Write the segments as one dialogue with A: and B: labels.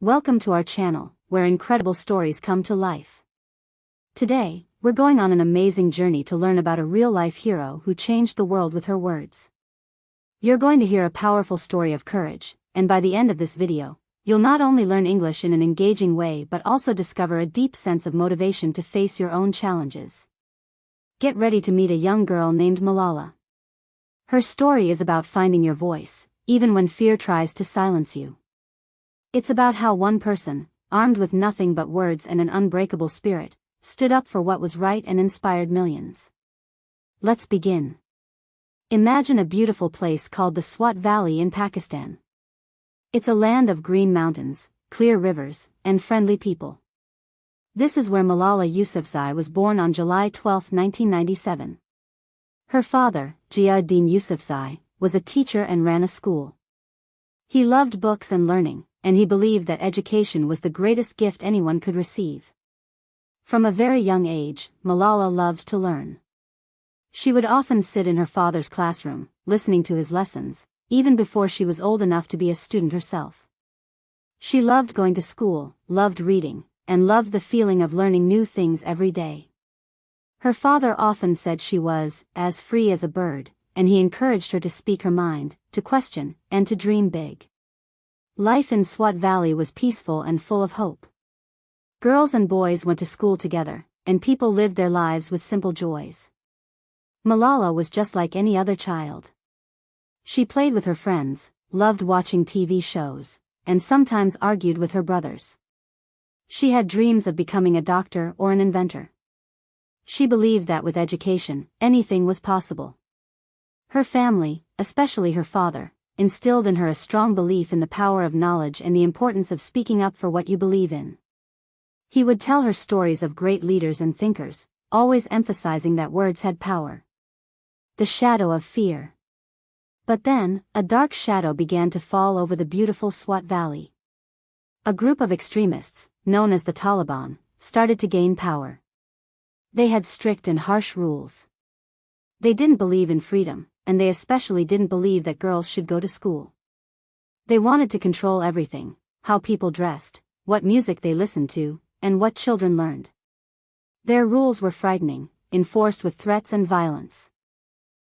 A: Welcome to our channel, where incredible stories come to life. Today, we're going on an amazing journey to learn about a real-life hero who changed the world with her words. You're going to hear a powerful story of courage, and by the end of this video, you'll not only learn English in an engaging way but also discover a deep sense of motivation to face your own challenges. Get ready to meet a young girl named Malala. Her story is about finding your voice, even when fear tries to silence you. It's about how one person, armed with nothing but words and an unbreakable spirit, stood up for what was right and inspired millions. Let's begin. Imagine a beautiful place called the Swat Valley in Pakistan. It's a land of green mountains, clear rivers, and friendly people. This is where Malala Yousafzai was born on July 12, 1997. Her father, Yousafzai, was a teacher and ran a school. He loved books and learning, and he believed that education was the greatest gift anyone could receive. From a very young age, Malala loved to learn. She would often sit in her father's classroom, listening to his lessons, even before she was old enough to be a student herself. She loved going to school, loved reading, and loved the feeling of learning new things every day. Her father often said she was as free as a bird, and he encouraged her to speak her mind, to question, and to dream big. Life in Swat Valley was peaceful and full of hope. Girls and boys went to school together, and people lived their lives with simple joys. Malala was just like any other child. She played with her friends, loved watching TV shows, and sometimes argued with her brothers. She had dreams of becoming a doctor or an inventor. She believed that with education, anything was possible. Her family, especially her father, instilled in her a strong belief in the power of knowledge and the importance of speaking up for what you believe in. He would tell her stories of great leaders and thinkers, always emphasizing that words had power. The shadow of fear. But then, a dark shadow began to fall over the beautiful Swat Valley. A group of extremists, known as the Taliban, started to gain power. They had strict and harsh rules. They didn't believe in freedom, and they especially didn't believe that girls should go to school. They wanted to control everything: how people dressed, what music they listened to, and what children learned. Their rules were frightening, enforced with threats and violence.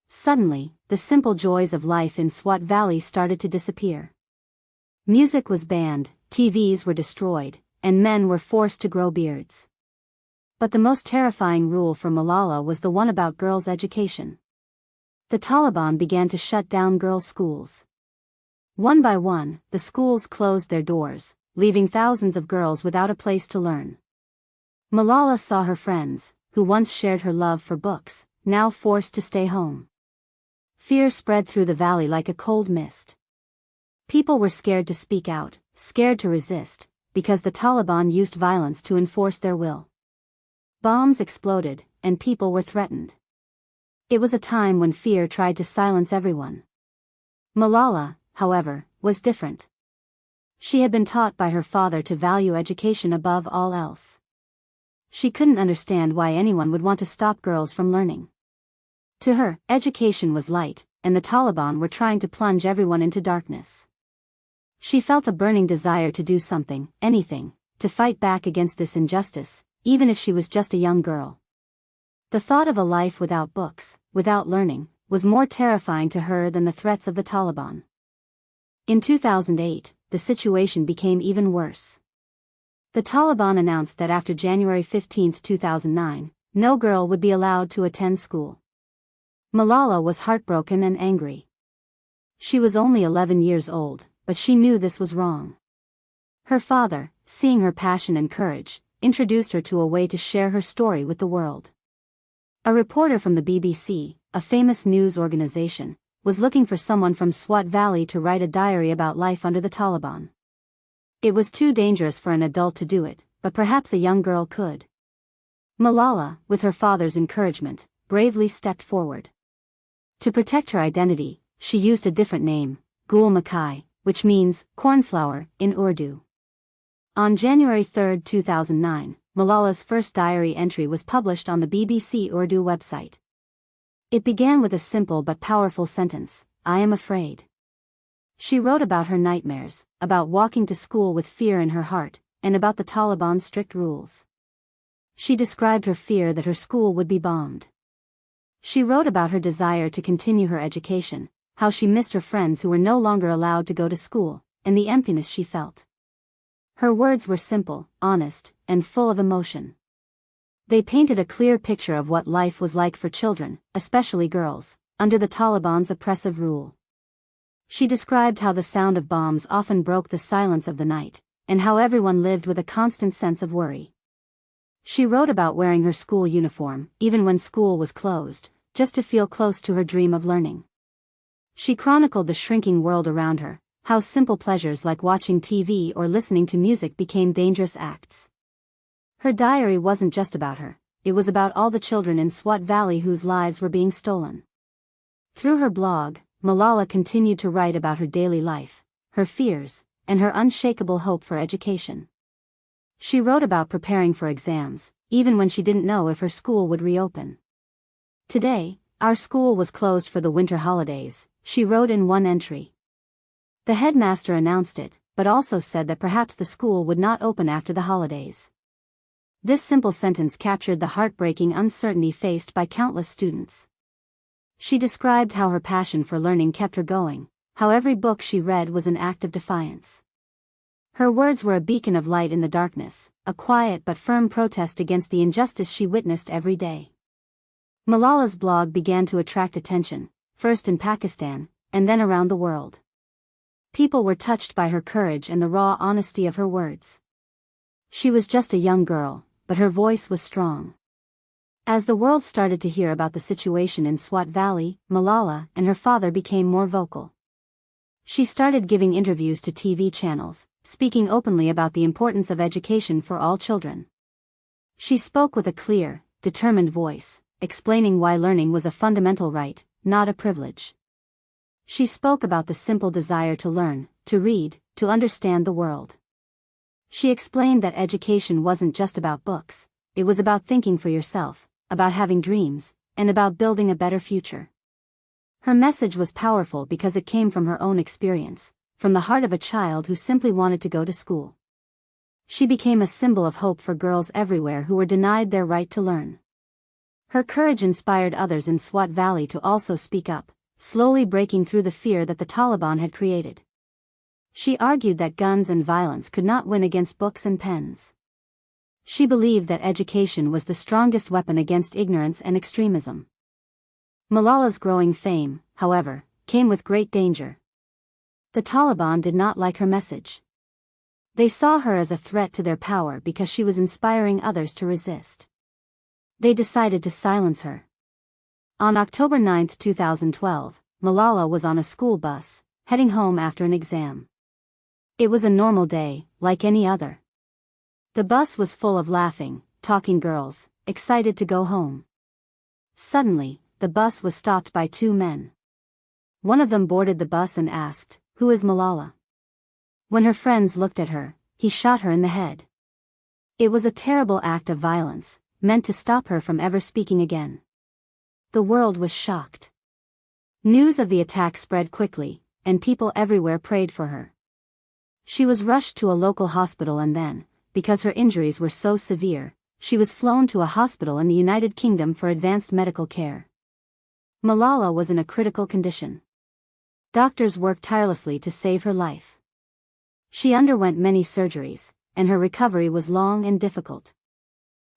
A: Suddenly, the simple joys of life in Swat Valley started to disappear. Music was banned, TVs were destroyed, and men were forced to grow beards. But the most terrifying rule for Malala was the one about girls' education. The Taliban began to shut down girls' schools. One by one, the schools closed their doors, leaving thousands of girls without a place to learn. Malala saw her friends, who once shared her love for books, now forced to stay home. Fear spread through the valley like a cold mist. People were scared to speak out, scared to resist, because the Taliban used violence to enforce their will. Bombs exploded, and people were threatened. It was a time when fear tried to silence everyone. Malala, however, was different. She had been taught by her father to value education above all else. She couldn't understand why anyone would want to stop girls from learning. To her, education was light, and the Taliban were trying to plunge everyone into darkness. She felt a burning desire to do something, anything, to fight back against this injustice, even if she was just a young girl. The thought of a life without books, without learning, was more terrifying to her than the threats of the Taliban. In 2008, the situation became even worse. The Taliban announced that after January 15, 2009, no girl would be allowed to attend school. Malala was heartbroken and angry. She was only 11 years old, but she knew this was wrong. Her father, seeing her passion and courage, introduced her to a way to share her story with the world. A reporter from the BBC, a famous news organization, was looking for someone from Swat Valley to write a diary about life under the Taliban. It was too dangerous for an adult to do it, but perhaps a young girl could. Malala, with her father's encouragement, bravely stepped forward. To protect her identity, she used a different name, Gul Makai, which means cornflower in Urdu. On January 3, 2009, Malala's first diary entry was published on the BBC Urdu website. It began with a simple but powerful sentence: "I am afraid." She wrote about her nightmares, about walking to school with fear in her heart, and about the Taliban's strict rules. She described her fear that her school would be bombed. She wrote about her desire to continue her education, how she missed her friends who were no longer allowed to go to school, and the emptiness she felt. Her words were simple, honest, and full of emotion. They painted a clear picture of what life was like for children, especially girls, under the Taliban's oppressive rule. She described how the sound of bombs often broke the silence of the night, and how everyone lived with a constant sense of worry. She wrote about wearing her school uniform, even when school was closed, just to feel close to her dream of learning. She chronicled the shrinking world around her, how simple pleasures like watching TV or listening to music became dangerous acts. Her diary wasn't just about her, it was about all the children in Swat Valley whose lives were being stolen. Through her blog, Malala continued to write about her daily life, her fears, and her unshakable hope for education. She wrote about preparing for exams, even when she didn't know if her school would reopen. "Today, our school was closed for the winter holidays," she wrote in one entry. The headmaster announced it, but also said that perhaps the school would not open after the holidays. This simple sentence captured the heartbreaking uncertainty faced by countless students. She described how her passion for learning kept her going, how every book she read was an act of defiance. Her words were a beacon of light in the darkness, a quiet but firm protest against the injustice she witnessed every day. Malala's blog began to attract attention, first in Pakistan, and then around the world. People were touched by her courage and the raw honesty of her words. She was just a young girl, but her voice was strong. As the world started to hear about the situation in Swat Valley, Malala and her father became more vocal. She started giving interviews to TV channels, speaking openly about the importance of education for all children. She spoke with a clear, determined voice, explaining why learning was a fundamental right, not a privilege. She spoke about the simple desire to learn, to read, to understand the world. She explained that education wasn't just about books, it was about thinking for yourself, about having dreams, and about building a better future. Her message was powerful because it came from her own experience, from the heart of a child who simply wanted to go to school. She became a symbol of hope for girls everywhere who were denied their right to learn. Her courage inspired others in Swat Valley to also speak up, slowly breaking through the fear that the Taliban had created. She argued that guns and violence could not win against books and pens. She believed that education was the strongest weapon against ignorance and extremism. Malala's growing fame, however, came with great danger. The Taliban did not like her message. They saw her as a threat to their power because she was inspiring others to resist. They decided to silence her. On October 9, 2012, Malala was on a school bus, heading home after an exam. It was a normal day, like any other. The bus was full of laughing, talking girls, excited to go home. Suddenly, the bus was stopped by two men. One of them boarded the bus and asked, "Who is Malala?" When her friends looked at her, he shot her in the head. It was a terrible act of violence, meant to stop her from ever speaking again. The world was shocked. News of the attack spread quickly, and people everywhere prayed for her. She was rushed to a local hospital and then, because her injuries were so severe, she was flown to a hospital in the United Kingdom for advanced medical care. Malala was in a critical condition. Doctors worked tirelessly to save her life. She underwent many surgeries, and her recovery was long and difficult.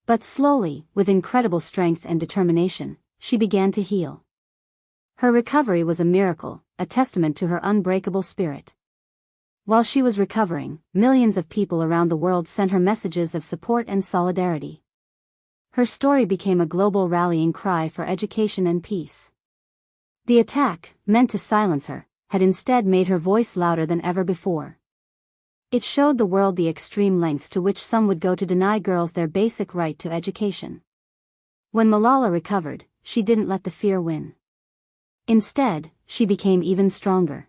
A: But slowly, with incredible strength and determination, she began to heal. Her recovery was a miracle, a testament to her unbreakable spirit. While she was recovering, millions of people around the world sent her messages of support and solidarity. Her story became a global rallying cry for education and peace. The attack, meant to silence her, had instead made her voice louder than ever before. It showed the world the extreme lengths to which some would go to deny girls their basic right to education. When Malala recovered, she didn't let the fear win. Instead, she became even stronger.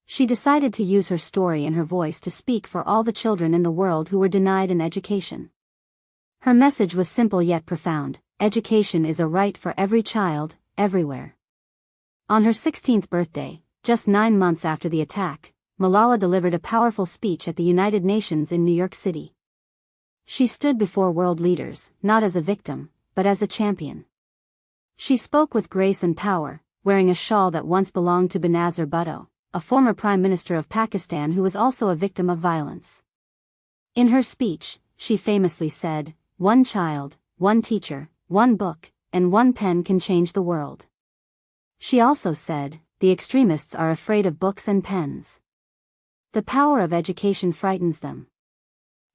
A: She decided to use her story and her voice to speak for all the children in the world who were denied an education. Her message was simple yet profound: education is a right for every child, everywhere. On her 16th birthday, Just 9 months after the attack, Malala delivered a powerful speech at the United Nations in New York City. She stood before world leaders, not as a victim, but as a champion. She spoke with grace and power, wearing a shawl that once belonged to Benazir Bhutto, a former Prime Minister of Pakistan who was also a victim of violence. In her speech, she famously said, "One child, one teacher, one book, and one pen can change the world." She also said, "The extremists are afraid of books and pens. The power of education frightens them."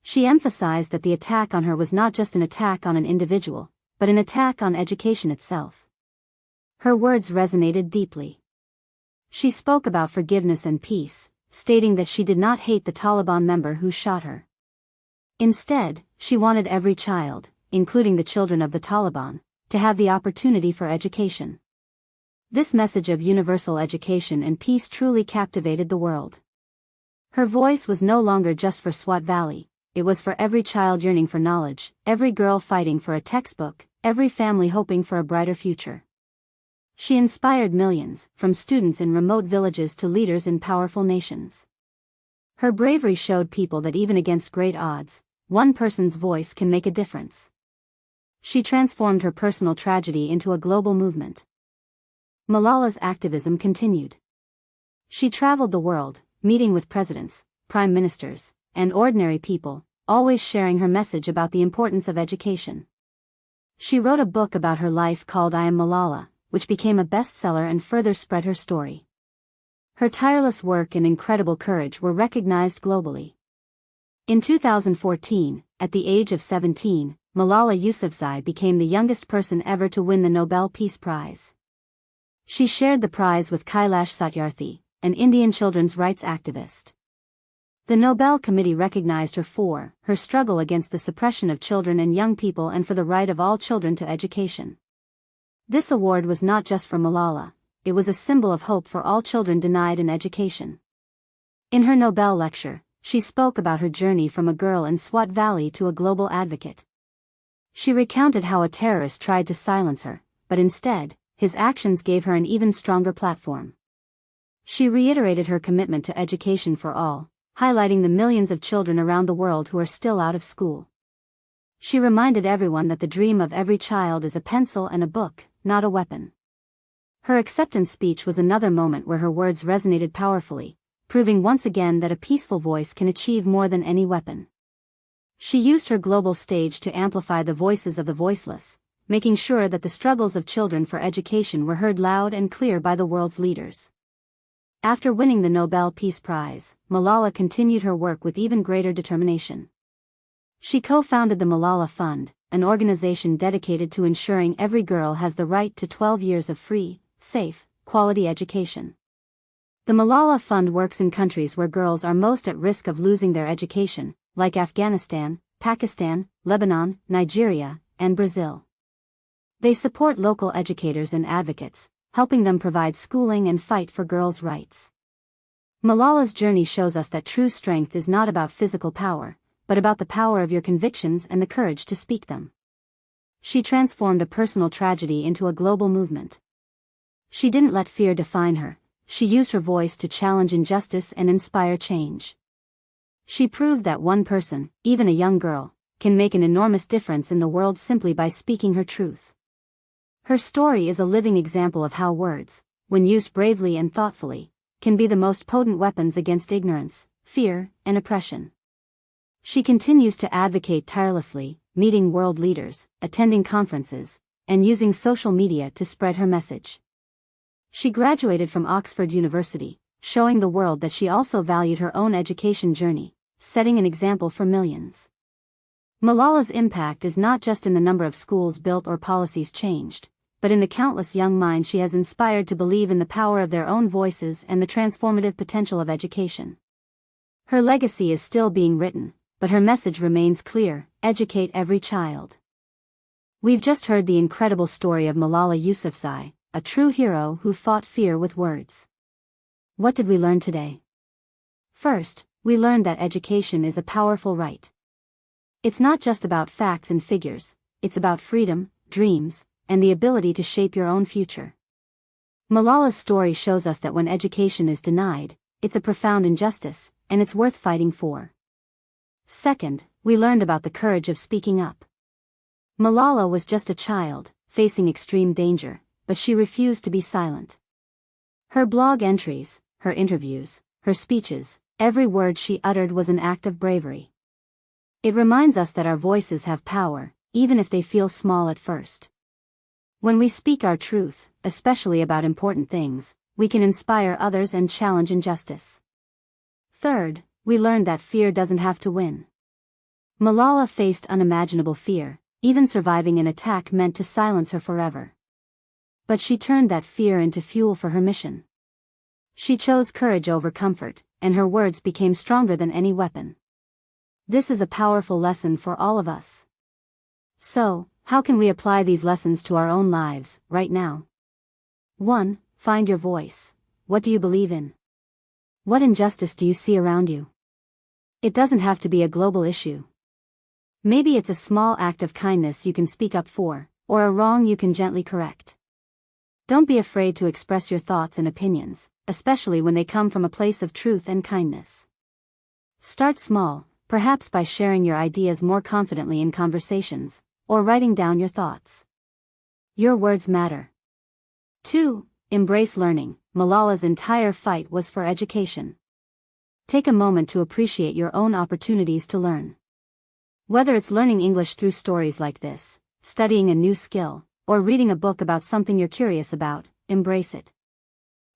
A: She emphasized that the attack on her was not just an attack on an individual, but an attack on education itself. Her words resonated deeply. She spoke about forgiveness and peace, stating that she did not hate the Taliban member who shot her. Instead, she wanted every child, including the children of the Taliban, to have the opportunity for education. This message of universal education and peace truly captivated the world. Her voice was no longer just for Swat Valley, it was for every child yearning for knowledge, every girl fighting for a textbook, every family hoping for a brighter future. She inspired millions, from students in remote villages to leaders in powerful nations. Her bravery showed people that even against great odds, one person's voice can make a difference. She transformed her personal tragedy into a global movement. Malala's activism continued. She traveled the world, meeting with presidents, prime ministers, and ordinary people, always sharing her message about the importance of education. She wrote a book about her life called I Am Malala, which became a bestseller and further spread her story. Her tireless work and incredible courage were recognized globally. In 2014, at the age of 17, Malala Yousafzai became the youngest person ever to win the Nobel Peace Prize. She shared the prize with Kailash Satyarthi, an Indian children's rights activist. The Nobel Committee recognized her for her struggle against the suppression of children and young people and for the right of all children to education. This award was not just for Malala, it was a symbol of hope for all children denied an education. In her Nobel lecture, she spoke about her journey from a girl in Swat Valley to a global advocate. She recounted how a terrorist tried to silence her, but instead, his actions gave her an even stronger platform. She reiterated her commitment to education for all, highlighting the millions of children around the world who are still out of school. She reminded everyone that the dream of every child is a pencil and a book, not a weapon. Her acceptance speech was another moment where her words resonated powerfully, proving once again that a peaceful voice can achieve more than any weapon. She used her global stage to amplify the voices of the voiceless, making sure that the struggles of children for education were heard loud and clear by the world's leaders. After winning the Nobel Peace Prize, Malala continued her work with even greater determination. She co-founded the Malala Fund, an organization dedicated to ensuring every girl has the right to 12 years of free, safe, quality education. The Malala Fund works in countries where girls are most at risk of losing their education, like Afghanistan, Pakistan, Lebanon, Nigeria, and Brazil. They support local educators and advocates, helping them provide schooling and fight for girls' rights. Malala's journey shows us that true strength is not about physical power, but about the power of your convictions and the courage to speak them. She transformed a personal tragedy into a global movement. She didn't let fear define her, she used her voice to challenge injustice and inspire change. She proved that one person, even a young girl, can make an enormous difference in the world simply by speaking her truth. Her story is a living example of how words, when used bravely and thoughtfully, can be the most potent weapons against ignorance, fear, and oppression. She continues to advocate tirelessly, meeting world leaders, attending conferences, and using social media to spread her message. She graduated from Oxford University, showing the world that she also valued her own education journey, setting an example for millions. Malala's impact is not just in the number of schools built or policies changed, but in the countless young minds she has inspired to believe in the power of their own voices and the transformative potential of education. Her legacy is still being written, but her message remains clear: educate every child. We've just heard the incredible story of Malala Yousafzai, a true hero who fought fear with words. What did we learn today? First, we learned that education is a powerful right. It's not just about facts and figures, it's about freedom, dreams, and the ability to shape your own future. Malala's story shows us that when education is denied, it's a profound injustice, and it's worth fighting for. Second, we learned about the courage of speaking up. Malala was just a child, facing extreme danger, but she refused to be silent. Her blog entries, her interviews, her speeches, every word she uttered was an act of bravery. It reminds us that our voices have power, even if they feel small at first. When we speak our truth, especially about important things, we can inspire others and challenge injustice. Third, we learned that fear doesn't have to win. Malala faced unimaginable fear, even surviving an attack meant to silence her forever. But she turned that fear into fuel for her mission. She chose courage over comfort, and her words became stronger than any weapon. This is a powerful lesson for all of us. So, how can we apply these lessons to our own lives, right now? 1. Find your voice. What do you believe in? What injustice do you see around you? It doesn't have to be a global issue. Maybe it's a small act of kindness you can speak up for, or a wrong you can gently correct. Don't be afraid to express your thoughts and opinions, especially when they come from a place of truth and kindness. Start small, perhaps by sharing your ideas more confidently in conversations, or writing down your thoughts. Your words matter. 2. Embrace learning. Malala's entire fight was for education. Take a moment to appreciate your own opportunities to learn. Whether it's learning English through stories like this, studying a new skill, or reading a book about something you're curious about, embrace it.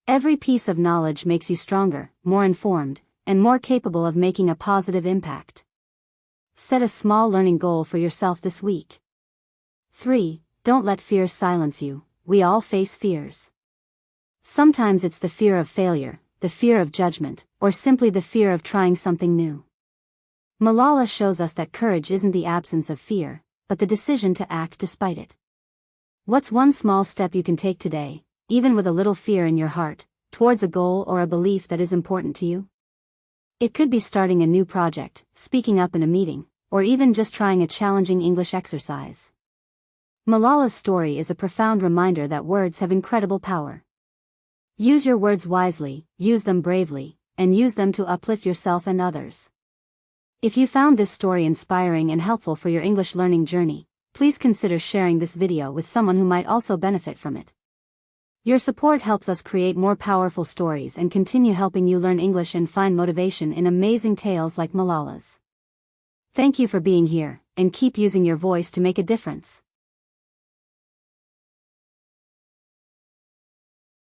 A: Every piece of knowledge makes you stronger, more informed, and more capable of making a positive impact. Set a small learning goal for yourself this week. 3. Don't let fear silence you. We all face fears. Sometimes it's the fear of failure, the fear of judgment, or simply the fear of trying something new. Malala shows us that courage isn't the absence of fear, but the decision to act despite it. What's one small step you can take today, even with a little fear in your heart, towards a goal or a belief that is important to you? It could be starting a new project, speaking up in a meeting, or even just trying a challenging English exercise. Malala's story is a profound reminder that words have incredible power. Use your words wisely, use them bravely, and use them to uplift yourself and others. If you found this story inspiring and helpful for your English learning journey, please consider sharing this video with someone who might also benefit from it. Your support helps us create more powerful stories and continue helping you learn English and find motivation in amazing tales like Malala's. Thank you for being here, and keep using your voice to make a difference.